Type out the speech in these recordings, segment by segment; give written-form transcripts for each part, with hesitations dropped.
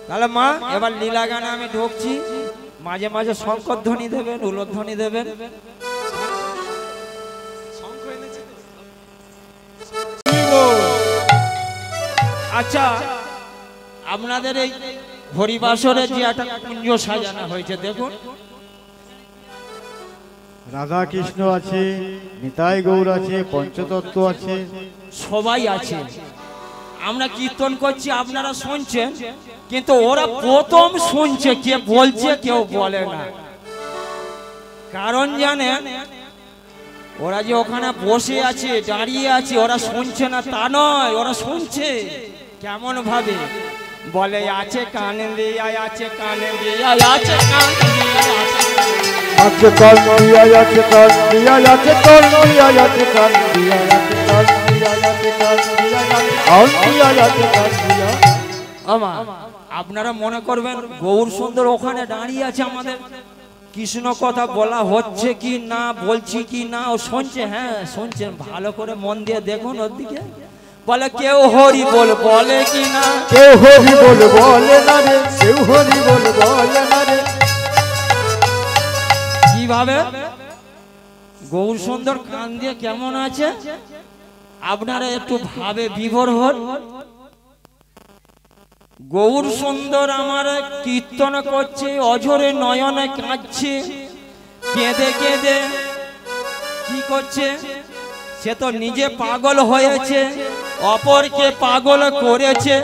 তাহলে মা এবার লীলা গানে আমি ঢুকছি, মাঝে মাঝে শঙ্কর ধ্বনি দেবেন, উলধ্বনি দেবেন। আচ্ছা, আপনাদের এই হরিবাসরে যে একটা কুঞ্জ সাজানো হয়েছে দেখুন, রাধা কৃষ্ণ আছে, নিতাই গৌর আছে, পঞ্চতত্ত্ব আছে, সবাই আছে। আমরা কীর্তন করছি, আপনারা শুনছেন, কিন্তু ওরা প্রথম শুনছে, কে বলছে কেউ বলে না। কারণ জানেন, ওরা যে ওখানে বসে আছে, দাঁড়িয়ে আছে, ওরা শুনছে না তা নয়, ওরা শুনছে। কেমন ভাবে বলে, আছে কানে দিয়া, আছে কানে দিয়া, আছে কানে দিয়া, আছে কান দিয়া, আছে কান দিয়া, আছে কান দিয়া, আছে কান দিয়া, আছে কান দিয়া, আছে কান দিয়া, আছে কান দিয়া। আমা আপনারা মনে করবেন গৌর সুন্দর ওখানে দাঁড়িয়ে আছে, আমাদের কৃষ্ণ কথা বলা হচ্ছে কি না, বলছি কি না, ও শুনছে। হ্যাঁ শুনছেন, ভালো করে মন দিয়ে দেখুন ওর দিকে। বলে কেউ হরি বল বলে কি না, কেউ হরি বল বলে না রে, কেউ হরি বল বলে না রে। কিভাবে গৌর সুন্দর কান দিয়ে কেমন আছে আপনারা একটু ভাবে বিভোর হন। গৌর সুন্দর আমার কীর্তন করছে, অঝরে নয়নে কাঁদছে, কেঁদে কেঁদে কি করছে, সে তো নিজে পাগল হয়েছে, অপরকে পাগল করেছে।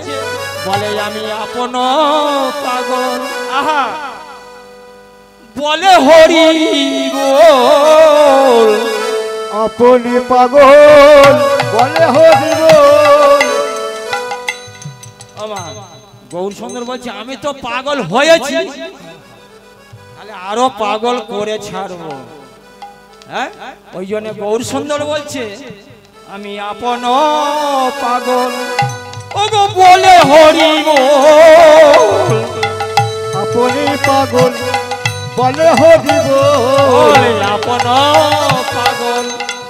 বলে আমি আপন পাগল, আহা বলে হরি বল, আপনি পাগল বলে হরি বল। গৌর সুন্দর বলছে আমি তো পাগল হয়েছি, তাহলে আরো পাগল করে ছাড়বো। হ্যাঁ, ওই জন্য গৌর সুন্দর বলছে আমি আপন পাগল, ওগো বলে হরি বল। আপনি পাগল বলে হরি বল, আপন পাগল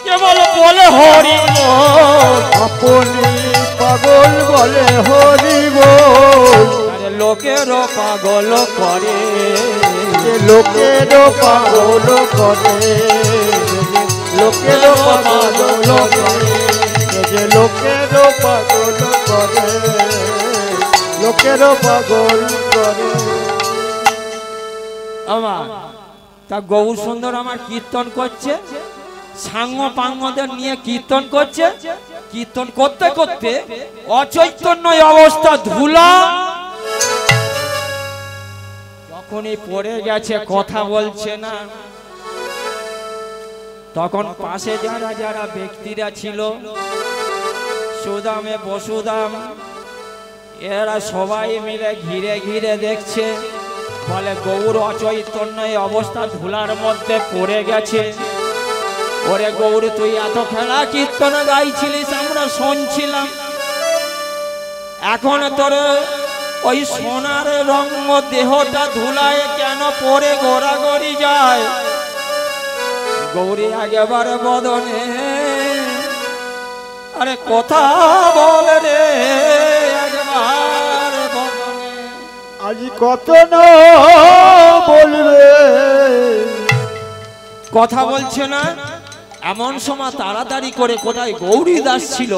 কেবল বলে হরি বল। আপনি পাগল বলে হরি বল। লোকেরও পাগল করে, লোকেরও পাগল করে, লোকেরও পাগল করে, লোকেরও পাগল করে, লোকেরও পাগল করে। আমার তা গৌর সুন্দর আমার কীর্তন করছে, সাঙ্গ পাঙ্গদের নিয়ে কীর্তন করছে। কীর্তন করতে করতে অচৈতন্য অবস্থা ধুলা যখনই পড়ে গেছে, কথা বলছে না, তখন পাশে যারা যারা ব্যক্তিরা ছিল, সুদামে বসুদাম, এরা সবাই মিলে ঘিরে ঘিরে দেখছে। বলে গৌর অচৈতন্য অবস্থা ধুলার মধ্যে পড়ে গেছে। ওরে গৌর তুই এত খেলা কীর্তন গাইছিলিস, আমরা শুনছিলাম, এখন তোর ওই সোনার রঙ দেহটা ধুলায় কেন পড়ে গোড়াগড়ি যায়? গৌরী আগেবারে বদনে আরে কথা বল রে, একবার বদনে আজ কত না বলবে, কথা বলছে না। এমন সময় তাড়াতাড়ি করে কোথায় গৌরী দাস ছিল,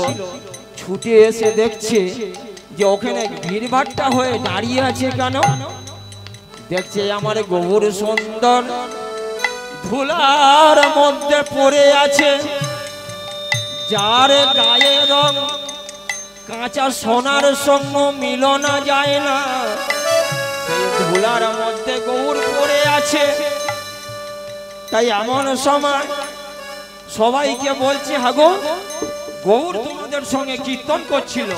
ছুটে এসে দেখছে যে ওখানে ভিড়ভাট্টা হয়ে দাঁড়িয়ে আছে কেন। দেখছে আমার গৌর সুন্দর ধুলার মধ্যে পড়ে আছে, যার গায়ে রং কাঁচা সোনার সঙ্গে মিলনা যায় না, সেই ধুলার মধ্যে গৌর পড়ে আছে। তাই এমন সময় সবাইকে বলছে হাগো গৌর তোমাদের সঙ্গে কীর্তন করছিল,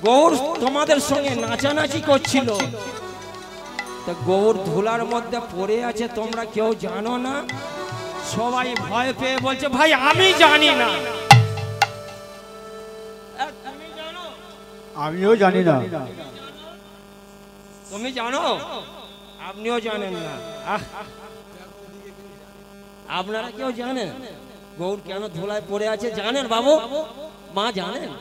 গৌর তোমাদের সঙ্গে নাচানাচি করছিল, তা গৌর ধুলার মধ্যে পড়ে আছে তোমরা কেউ জানো না? সবাই ভয় পেয়ে বলছে ভাই আমি জানি না। তুমি জানো? আমিও জানি না। তুমি জানো? আপনিও জানেন না। আপনারা কেউ জানেন গৌর কেন ধুলায় পড়ে আছে? জানেন বাবু মা জানেন?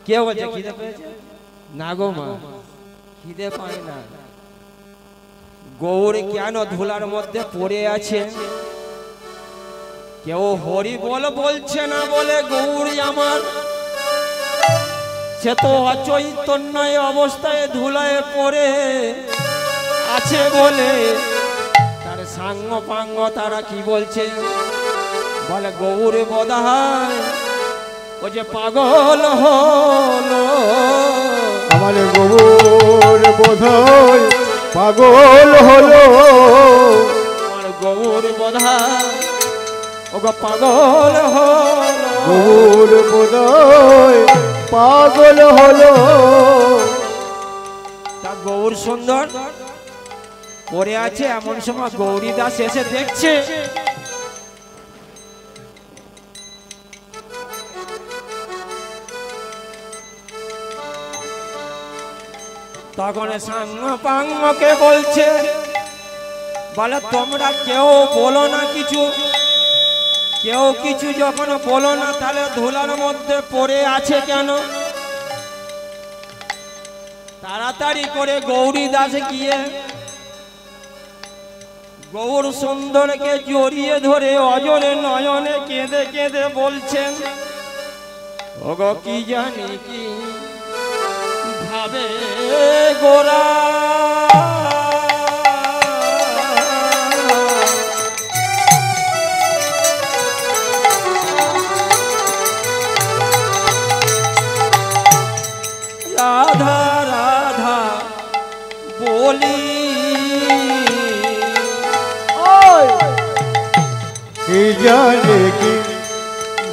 কেউ বলছে খিদে পেয়েছে না গো মা। খিদে পায় না। গৌর কেন ধুলার মধ্যে পড়ে আছে? কেউ হরি বল বলছে না বলে গৌর আমার, সে তো অচৈতন্য অবস্থায় ধুলায় পড়ে আছে বলে তার সাঙ্গ পাঙ্গ তারা কি বলছে, বলে গৌর বোধহয় ও যে পাগল হলো। আমার গৌর বোধহয় পাগল হলো, আমার গৌর বোধহয় ও গো পাগল হলো, গৌর বোধহয় পাগল হলো। তা গৌর সুন্দর পড়ে আছে, এমন সময় গৌরী দাস এসে দেখছে তখন সাঙ্গ পাঙ্গকে বলছে, বলে তোমরা কেউ বলো না কিছু, কেউ কিছু যখন বলো না তাহলে ধুলার মধ্যে পড়ে আছে কেন? তাড়াতাড়ি করে গৌরী দাস গিয়ে গৌর সুন্দরকে জড়িয়ে ধরে অজরে নয়নে কেঁদে কেঁদে বলছেন, ওগো কি জানি কি ভাবে গোরা, রাধা রাধা বলি কি জানে কি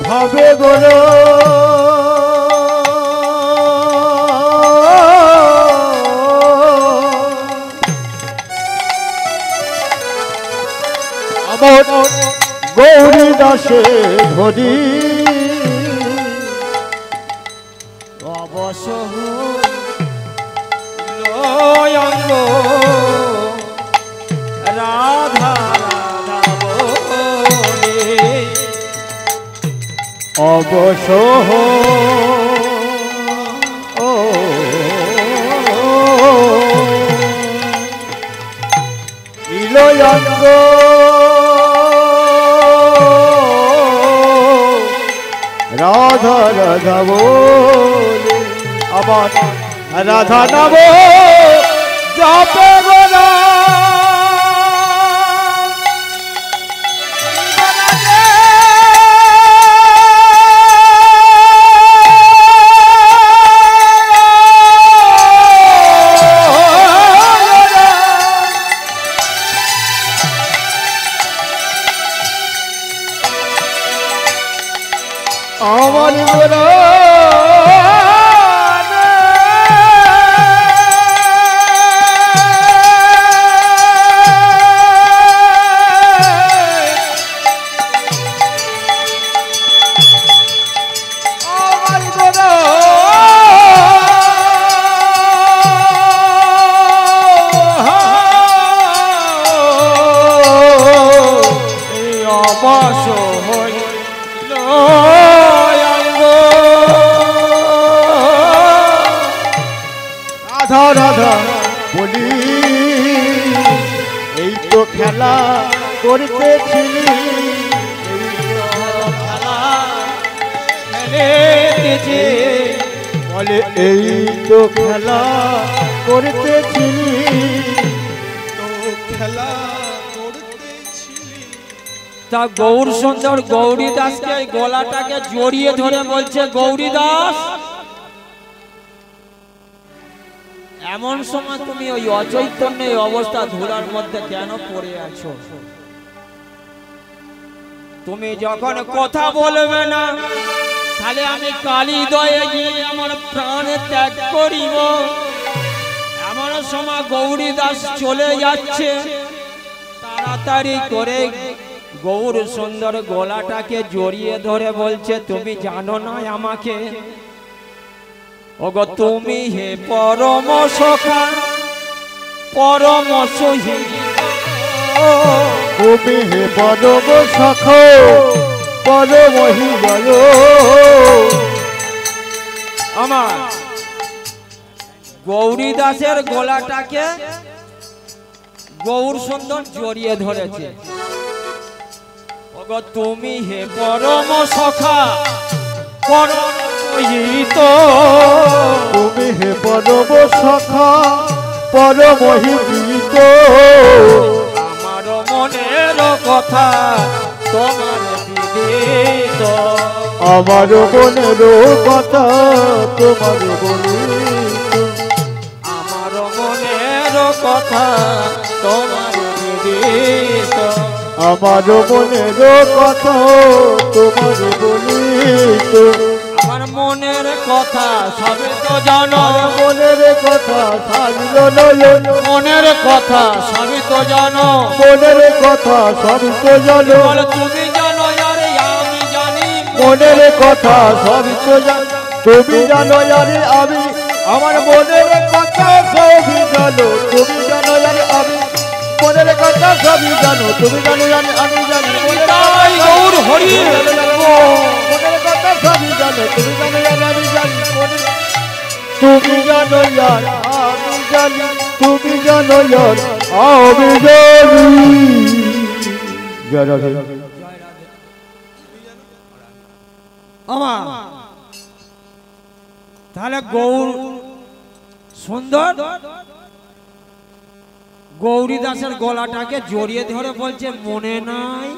ভাবে গোরা, আমার গৌরী দাসে ধরি অবশ্য লয়ঙ্গ রাধা রাধা বলে, অবশ ও ইলয়ঙ্গ রাধা রাধা বলে, আবার রাধা নাম জপে গোরা, আমার গোরা রাধা রাধা বলি, এই তো খেলা করতেছিলি, বলে এই তো খেলা করতেছিলি, তা গৌর সুন্দর গৌরী দাসকে গলাটাকে জড়িয়ে ধরে বলছে, গৌরী দাস এমন সময় তুমি ওই অচৈতন্য অবস্থা ধুলার মধ্যে কেন পড়ে আছো? তুমি যখন কথা বলবে না তাহলে আমি কালী দয়ে গিয়ে আমার প্রাণ ত্যাগ করিব। এমন সময় গৌরী দাস চলে যাচ্ছে, তাড়াতাড়ি করে গৌর সুন্দর গলাটাকে জড়িয়ে ধরে বলছে, তুমি জানো না আমাকে? ওগো তুমি হে পরম সখা পরম সহি, তুমি হে পরম সখা পরম হিমালয়, আমার গৌরী দাসের গলাটাকে গৌর সুন্দর জড়িয়ে ধরেছে। ওগো তুমি হে পরম সখা পরম মোহিত, তুমি হে পরম সখা পরমোহিত, আমার মনের কথা তোমার বিদিত, আমার মনের কথা তোমার বলিত, আমার মনের কথা তোমার বিদিত, আমার মনের কথা তোমার বলিত, আমার মনের কথা সবে তো জানো, মনের কথা সারিল নয়ন, মনের কথা সবে তো জানো, মনের কথা সব তো জানো, বলো তুমি জানো আরে আমি জানি, মনের কথা সব তো জানো, তুমি জানো আরে আমি, আমার মনের কথা সবই জানো, তুমি জানো আরে আমি, মনের কথা সবই জানো, তুমি জানো আরে আমি জানি, তাই গৌর হরি মনের কথা সবই জানো, তুমি জানো আরে আমি জানি, তুমি জানো আর আমি জানি, তুমি জানো আর আমি জানি। জয় রাধে। আমা তাহলে গৌর সুন্দর গৌরী দাসের গলাটাকে জড়িয়ে ধরে বলছে মনে নাই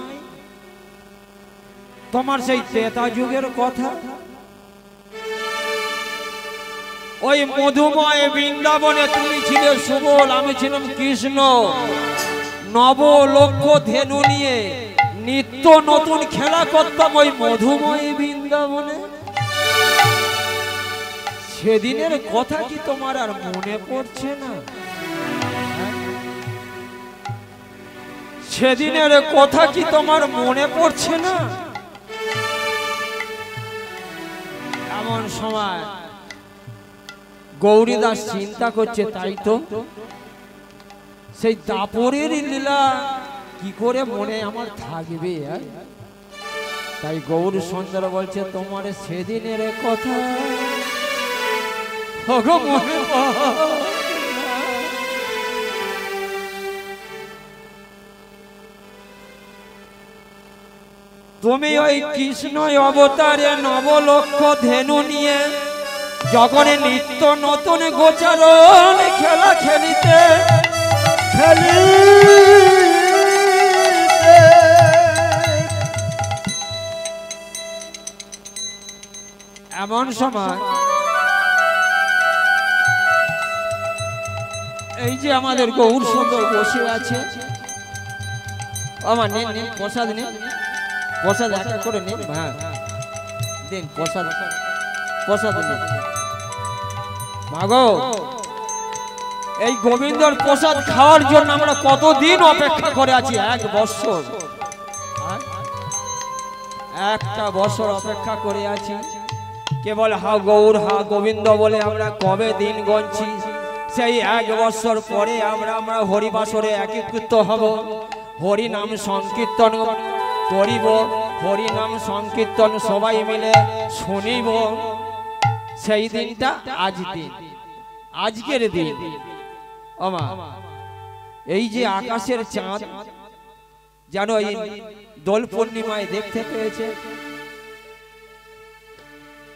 তোমার সেই ত্রেতা যুগের কথা, ওই মধুময় বৃন্দাবনে তুমি ছিলে সুবল, আমি ছিলাম কৃষ্ণ, নব লক্ষ ধেনু নিয়ে নিত্য নতুন খেলা করতাম ওই মধুময় বৃন্দাবনে। সেদিনের কথা কি তোমার আর মনে পড়ছে না? সেদিনের কথা কি তোমার মনে পড়ছে না? এমন সময় গৌরী দাস চিন্তা করছে, তাই তো সেই দাপরের লীলা কি করে মনে আমার থাকবে। তাই গৌর সুন্দর বলছে তোমার সেদিনের কথা মনে তুমি ওই কৃষ্ণ অবতারে নবলক্ষ ধেনু নিয়ে যখন নিত্য নতুন গোচারণ খেলা খেলিতে এমন সময় এই যে আমাদের গৌর সুন্দর বসে আছে, আমার নিন নিন প্রসাদ নিন, প্রসাদ এক এক করে নিন, হ্যাঁ দিন প্রসাদ, প্রসাদ নিন মাগো। এই গোবিন্দর প্রসাদ খাওয়ার জন্য আমরা কতদিন অপেক্ষা করে আছি, 1 বছর, একটা বছর অপেক্ষা করে আছি। কেবল হা গৌর হা গোবিন্দ বলে আমরা কবে দিন গণছি, সেই 1 বছর পরে আমরা হরিবাসরে একীকৃত হব, হরি নাম সংকীর্তন করিব, হরি নাম সংকীর্তন সবাই মিলে শুনিব। সেই দিনটা আজ দিন, আজকের দিন। আমা এই যে আকাশের চাঁদ জানো এই দোল পূর্ণিমায় দেখতে পেয়েছে,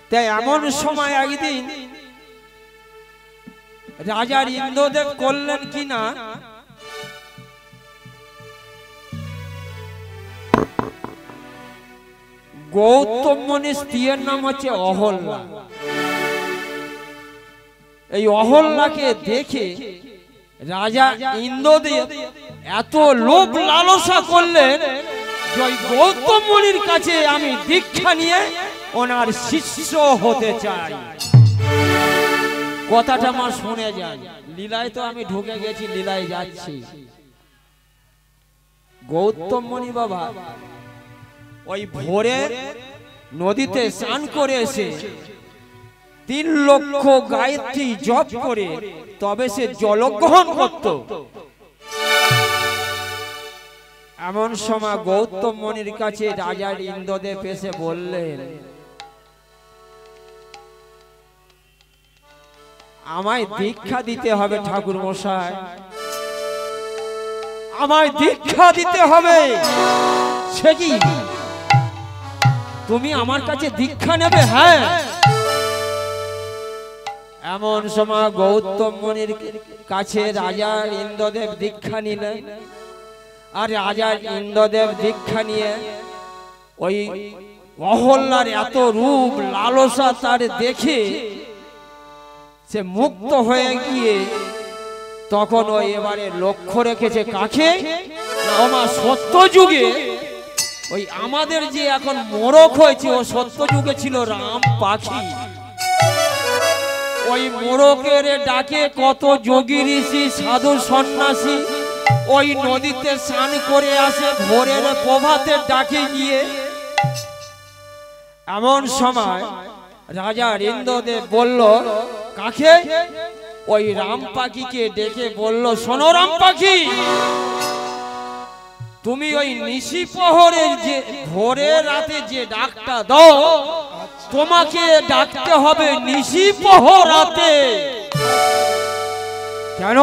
তাই এমন সময় একদিন রাজার ইন্দ্রদেব করলেন কিনা গৌতম মুনির স্ত্রীর নাম হচ্ছে অহল্যা। এই অহল্যাকে দেখে রাজা ইন্দ্রদেব এত লোভ লালসা করলেন যে গৌতম মুনির কাছে আমি দীক্ষা নিয়ে ওনার শিষ্য হতে চাই। কথাটা আমার শুনে যান, লীলায় তো আমি ঢুকে গেছি, লীলায় যাচ্ছি। গৌতম মুনি বাবা ওই ভোরে নদীতে স্নান করে এসে 3 লক্ষ গায়ত্রী জপ করে তবে সে জলগ্রহণ করত। এমন সময় গৌতম মুনির কাছে রাজার ইন্দ্রদেব এসে বললেন আমায় দীক্ষা দিতে হবে ঠাকুর মশাই, আমায় দীক্ষা দিতে হবে। সে কি তুমি আমার কাছে দীক্ষা নেবে? হ্যাঁ। এমন সময় গৌতম মুনির কাছে রাজা ইন্দ্রদেব দীক্ষা নিলেন। আর রাজা ইন্দ্রদেব দীক্ষা নিয়ে ওই অহল্যার এত রূপ লালসা তার দেখে সে মুক্ত হয়ে গিয়ে তখন ওই এবারে লক্ষ্য রেখেছে কাকে না, ওমা সত্য যুগে ওই আমাদের যে এখন মোরক হয়েছে ও সত্য যুগে ছিল রাম পাখি। ওই মোরকের ডাকে কত যোগী ঋষি সাধু সন্ন্যাসী ওই নদীতে স্নান করে আসে ভোরের প্রভাতের ডাকে গিয়ে। এমন সময় রাজা ইন্দ্রদেব বলল কাকে, ওই রাম পাখিকে ডেকে বলল, শোনো রাম পাখি, তুমি ওই নিশি প্রহরের যে ভোরের রাতে যে ডাকটা দাও তোমাকে ডাকতে হবে নিশি প্রহরাতে। কেন?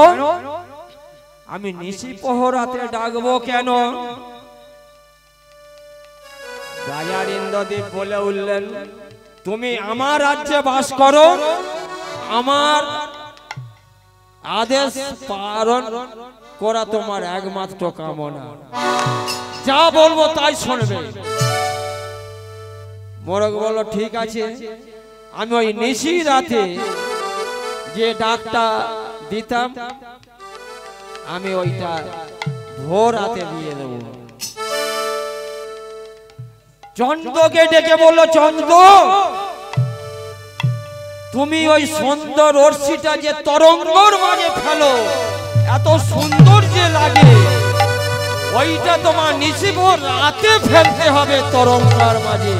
আমি নিশি প্রহরাতে ডাকবো কেন? রাজা ইন্দ্রদেব বলে উঠলেন, তুমি আমার রাজ্যে বাস করো, আমার আদেশ পালন করা তোমার একমাত্র কামনা, যা বলবো তাই শুনবে। মোরক বলল ঠিক আছে, আমি ওই নিশি রাতে যে ডাকটা দিতাম আমি ওইটা ভোর রাতে দিয়ে দেব। চন্দ্রকে ডেকে বলল, চন্দ্র তুমি ওই সুন্দর রশ্মিটা যে তরঙ্গর মাঝে ফেলো এত সুন্দর যে লাগে, ওইটা তোমার নিশি ভোর রাতে ফেলতে হবে তরঙ্গার মাঝে।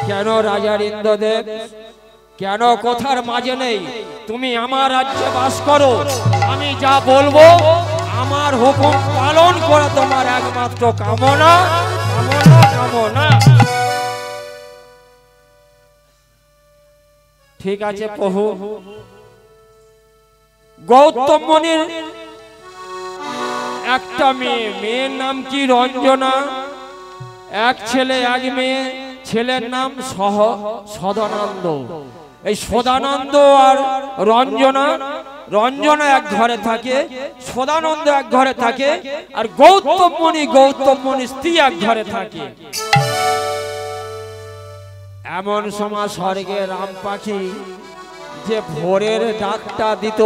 কেন রাজা ইন্দ্রদেব, কেন কথার মাঝে নেই? তুমি আমার রাজ্যে বাস করো, আমি যা বলবো আমার হুকুম পালন করা তোমার একমাত্র কামনা। কামনা কামনা ঠিক আছে প্রভু। গৌতম মুনির একটা মেয়ে, মেয়ের নাম কি রঞ্জনা, এক ছেলে এক মেয়ে, ছেলের নাম সদানন্দ। এই সদানন্দ আর রঞ্জনা, রঞ্জনা এক ঘরে থাকে, সদানন্দ এক ঘরে থাকে, আর গৌতম মুনি স্ত্রী এক ঘরে থাকে। এমন সময় স্বর্গে রাম পাখি যে ভোরের ডাকটা দিত,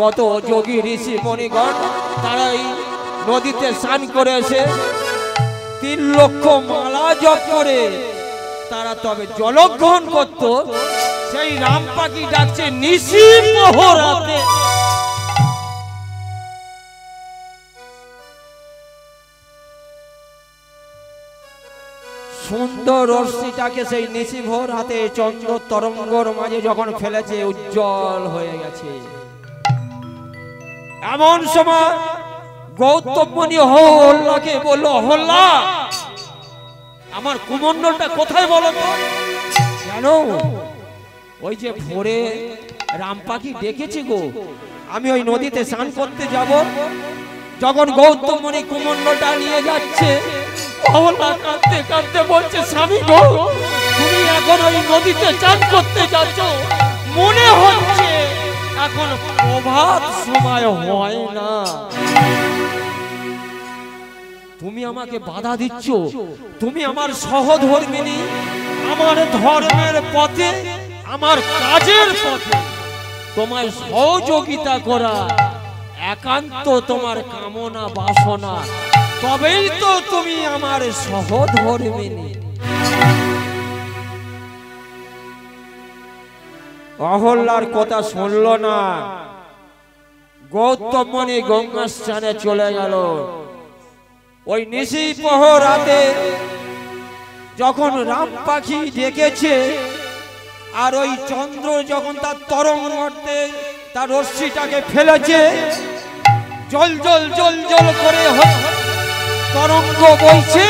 কত যোগী ঋষি মণিগণ তারাই নদীতে স্নান করে এসে 3 লক্ষ মালা জপ করে তারা তবে জলগ্রহণ করত। সেই রাম পাখি ডাকছে নিশি প্রহরাতে। সুন্দর রশ্মিটাকে সেই নিশি ভোর হাতে চন্দ্র তরঙ্গর মাঝে যখন ফেলেছে উজ্জ্বল হয়ে গেছে। এমন সময় গৌতম মুনি হল্লাকে বলল, হল্লা আমার কুমণ্ডলটা কোথায় বলো তো? কেন? ওই যে ভোরে রাম পাখি ডেকেছি গো, আমি ওই নদীতে স্নান করতে যাব। যখন গৌতম মুনি কুমণ্ডলটা নিয়ে যাচ্ছে, হল্লা কাঁদতে কাঁদতে বলছে, স্বামী গো তুমি এখন ওই নদীতে স্নান করতে যাচ্ছ, মনে হচ্ছে এখন প্রভাত সময় হয় না, তুমি আমাকে বাধা দিচ্ছ। তুমি আমার সহধর্মিনী, আমার ধর্মের পথে, আমার কাজের পথে তোমায় সহযোগিতা করা একান্ত তোমার কামনা বাসনা, তবেই তো তুমি আমার সহধর্মিনী। অহল্যার কথা শুনল না, গৌতম মুনি গঙ্গা স্নানে চলে গেল। ওই নিশি প্রহরাতে যখন রাম পাখি ডেকেছে আর ওই চন্দ্র যখন তার তরঙ্গে তার রশ্মিটাকে ফেলেছে, জল জল জল জল করে তরঙ্গ বইছে।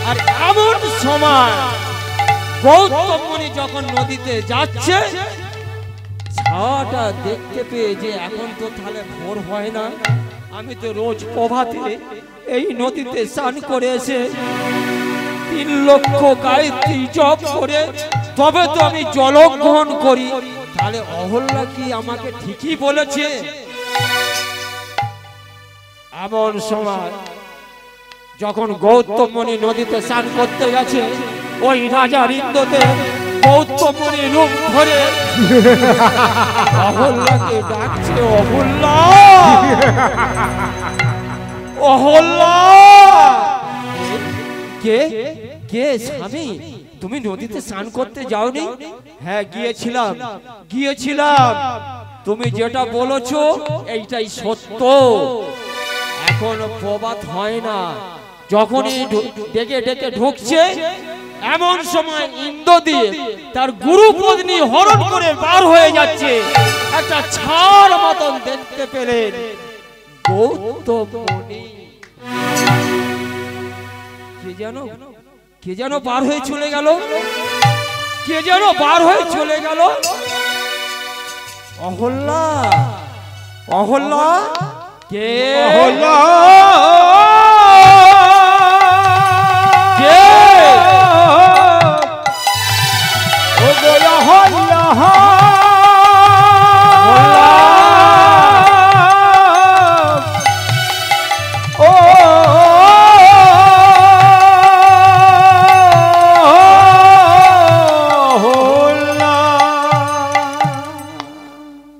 আর এমন সময় গৌতম মুনি যখন নদীতে যাচ্ছে, ছাওয়াটা দেখতে পেয়ে যে এখন তো তাহলে ভোর হয় না, আমি তো রোজ প্রভাতে এই নদীতে স্নান করে এসে 3 লক্ষ গায়ত্রী জপ করে তবে তো আমি জল গ্রহণ করি। তাহলে অহল্যা কি আমাকে ঠিকই বলেছে? এমন সময় যখন গৌতম মুনি নদীতে স্নান করতে গেছে, ওই রাজার ইন্দ্রতে গৌতম মুনি রূপ ধরে অহল্যাকে ডাকছে, অহল্যা, অহল্যা। কে কে স্বামী, তুমি নদীতে স্নান করতে যাওনি? হ্যাঁ গিয়েছিলাম। তুমি যেটা বলেছো এইটাই সত্য। এখন প্রবাদ হয় না, যখনই ডেকে ডেকে ঢুকছে এমন সময় ইন্দ্রদেব তার গুরু পত্নী হরণ করে বার হয়ে যাচ্ছে। একটা ছাড় মতন দেখতে পেলেন গৌতম মুনি। কে যেন বার হয়ে চলে গেল, অহল্যা, অহল্যা, কে অহল্যা, কে ও গো অহল্যা, ও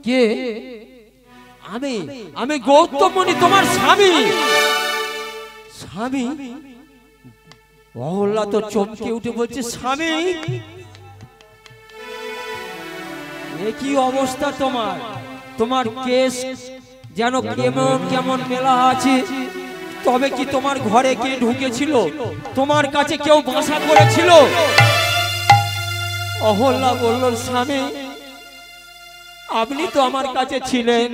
কে? আমি গৌতম মুনি, তোমার স্বামী। অহল্যা তো চমকে উঠে বলছে, স্বামী এ কি অবস্থা তোমার কেশ যেন কেমন কেমন মেলা আছে। তবে কি তোমার ঘরে কে ঢুকেছিল? তোমার কাছে কেউ বাসা করেছিল? অহল্যা বলল, স্বামী আপনি তো আমার কাছে ছিলেন।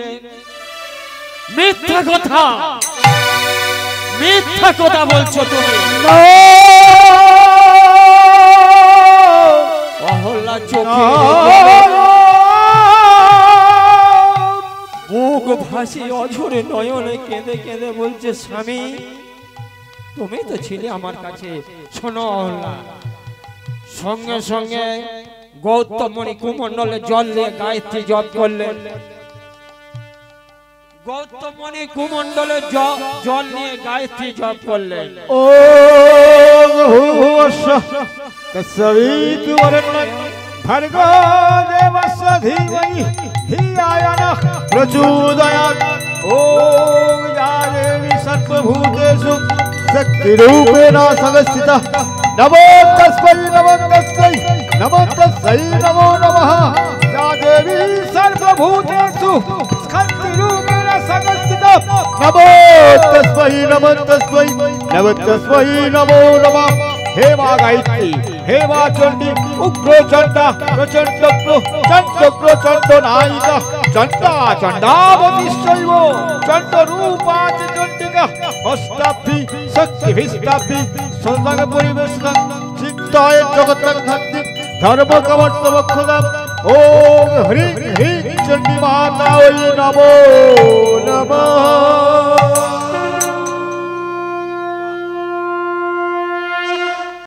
মিথ্যা কথা বলছো তুমি। অহল্যা চোখে বুক ভাসি অঝরে নয়নে কেঁদে কেঁদে বলছে, স্বামী তুমি তো ছিলে আমার কাছে। শোনো অহল্যা। সঙ্গে সঙ্গে গৌতম মুনি কুমণ্ডলে জল নিয়ে গায়ত্রী জপ করলেন। গৌতম মুনি কুমণ্ডলে জল নিয়ে গায়ত্রী জপ করলেন। ওম ভূর্ভুবস্সুঃ তৎসবিতুর্বরেণ্যং ভর্গো দেবস্য ধীমহি ধিয়া নঃ প্রচোদয়াৎ। ওম या देवी सर्वभूतेषु शक्तिरूपेण संस्थिता नमो तस्मै नमो नमः। या देवी सर्वभूतेषु शक्तिरूपेण संस्थिता नमो तस्मै नमो नमः। हे मा गायत्री, हे मा चंडी, उग्र चंडा प्रचंड प्रचंड नायिका चंडा चंडावतीश्चैव चंड रूपा चंडिका हस्ताभि शक्तिभिस्ताभि संग परिवेशनं चित्ताय जगतं धन्ति धर्म कमर्तवक्षदाम्। ओम ह्रीं ह्रीं चंडी माता वै नमो नमः।